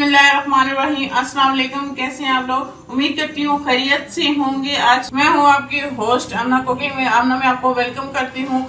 बिस्मिल्लाहिर्रहमानिर्रहीम। अस्सलाम वालेकुम। कैसे हैं आप लोग? उम्मीद करती हूँ खैरियत से होंगे। आज मैं हूँ आपकी होस्ट अमना कुकिंग में। अमना में आपको वेलकम करती हूँ।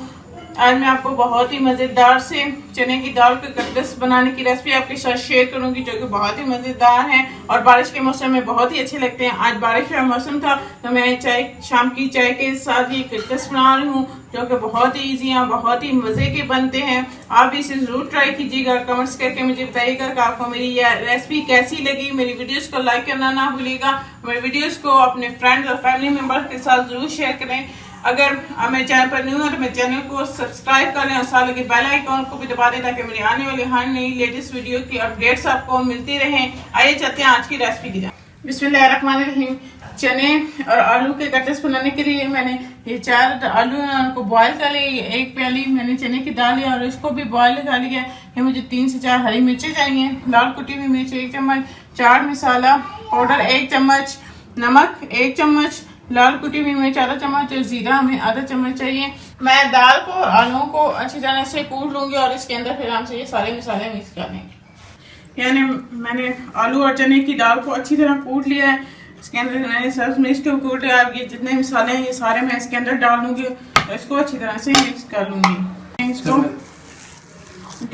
आज मैं आपको बहुत ही मज़ेदार से चने की दाल के कटलेट्स बनाने की रेसिपी आपके साथ शेयर करूंगी, जो कि बहुत ही मज़ेदार हैं और बारिश के मौसम में बहुत ही अच्छे लगते हैं। आज बारिश का मौसम था तो मैं शाम की चाय के साथ ये कटलेट्स बना रही हूँ, जो कि बहुत ही ईजी हैं, बहुत ही मज़े के बनते हैं। आप भी इसे ज़रूर ट्राई कीजिएगा। कमेंट्स करके मुझे बताइएगा कि आपको मेरी यह रेसिपी कैसी लगी। मेरी वीडियोस को लाइक करना ना भूलिएगा। मेरी वीडियोस को अपने फ्रेंड्स और फैमिली मेम्बर्स के साथ ज़रूर शेयर करें। अगर मेरे चैनल पर न्यू है तो मेरे चैनल को सब्सक्राइब करें और साथ लगे बेल आइकॉन को भी दबा दें, ताकि मेरी आने वाली हर नई लेटेस्ट वीडियो की अपडेट्स आपको मिलती रहें। आइए चलते हैं आज की रेसिपी की जाए। बिस्मिल्लाहिर्रहमानिर्रहीम। चने और आलू के कटलेट्स बनाने के लिए मैंने ये 4 आलू को बॉयल कर लिया। 1 प्याली मैंने चने की दाल लिया और इसको भी बॉयल कर लिया। ये मुझे 3 से 4 हरी मिर्चें चाहिए, लाल कुटी हुई मिर्च 1 चम्मच, चाट मसाला पाउडर 1 चम्मच, नमक 1 चम्मच, लाल कुटी हुई मिर्च आधा चम्मच और जीरा हमें आधा चम्मच चाहिए। मैं दाल को और आलू को अच्छी तरह से कूट लूंगी और इसके अंदर फिर हमसे ये सारे मसाले मिक्स कर लेंगे। यानी मैंने आलू और चने की दाल को अच्छी तरह कूट लिया है। इसके अंदर मैंने सब मिर्च को कूट लिया। ये जितने मसाले हैं ये सारे मैं इसके अंदर डाल दूंगी और इसको अच्छी तरह से मिक्स कर लूंगी। इसको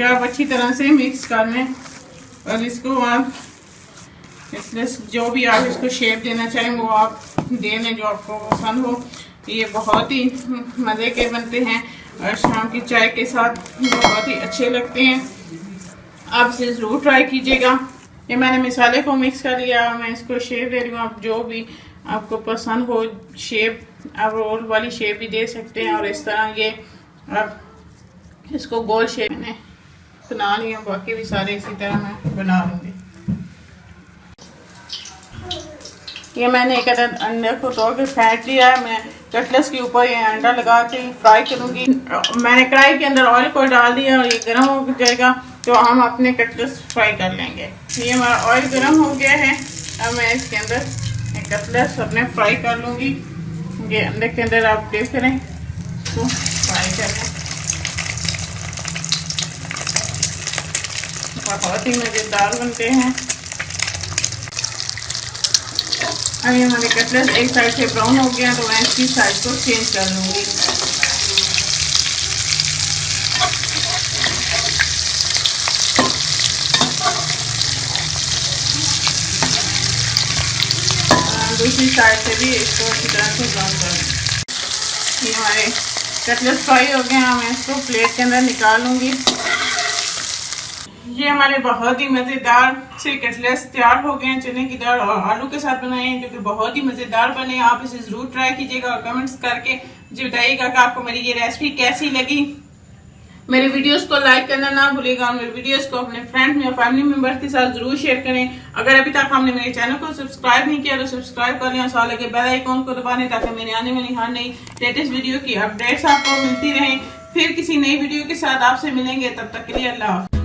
आप अच्छी तरह से मिक्स कर लें और इसको आप जो भी आप इसको शेप देना चाहें वो आप दे लें, जो आपको पसंद हो। ये बहुत ही मज़े के बनते हैं और शाम की चाय के साथ बहुत ही अच्छे लगते हैं। आप इसे ज़रूर ट्राई कीजिएगा। ये मैंने मसाले को मिक्स कर लिया, मैं इसको शेप दे रही हूँ। आप जो भी आपको पसंद हो शेप, आप रोल वाली शेप भी दे सकते हैं और इस तरह ये आप इसको गोल शेप में बना लिया। बाकी भी सारे इसी तरह मैं बना लूँगी। ये मैंने एक अंडे को तोड़ के फेंट लिया है। मैं कटलेट्स के ऊपर ये अंडा लगा के फ्राई करूँगी। मैंने कढ़ाई के अंदर ऑयल को डाल दिया और ये गर्म हो जाएगा तो हम अपने कटलेट्स फ्राई कर लेंगे। ये हमारा ऑयल गर्म हो गया है। अब मैं इसके अंदर कटलेट्स अपने फ्राई कर लूँगी। ये अंडे के अंदर आप डिप करें, तो फ्राई करें। बहुत ही मज़ेदार बनते हैं। अभी हमारे कटलेट्स एक साइड से ब्राउन हो गया तो मैं इसकी साइड को चेंज कर लूँगी। दूसरी साइड से भी इसको अच्छी तरह से ब्राउन कर लूँगी। ये हमारे कटलेट्स फ्राई हो गए हैं। मैं इसको प्लेट के अंदर निकाल लूँगी। ये हमारे बहुत ही मज़ेदार से कटलेट्स तैयार हो गए हैं। चने की दाल और आलू के साथ बनाए हैं, जो कि बहुत ही मज़ेदार बने। आप इसे ज़रूर ट्राई कीजिएगा और कमेंट्स करके मुझे बताइएगा कि आपको मेरी ये रेसिपी कैसी लगी। मेरी वीडियोस को लाइक करना ना भूलिएगा और मेरी वीडियोस को अपने फ्रेंड्स और फैमिली मेम्बर्स के साथ ज़रूर शेयर करें। अगर अभी तक आपने मेरे चैनल को सब्सक्राइब नहीं किया तो सब्सक्राइब कर लें और साथ लगे बेल आइकॉन को दबा दें, ताकि मेरी आने वाली हर नई लेटेस्ट वीडियो की अपडेट्स आपको मिलती रहें। फिर किसी नई वीडियो के साथ आपसे मिलेंगे, तब तक के लिए अल्लाह हाफ़िज़।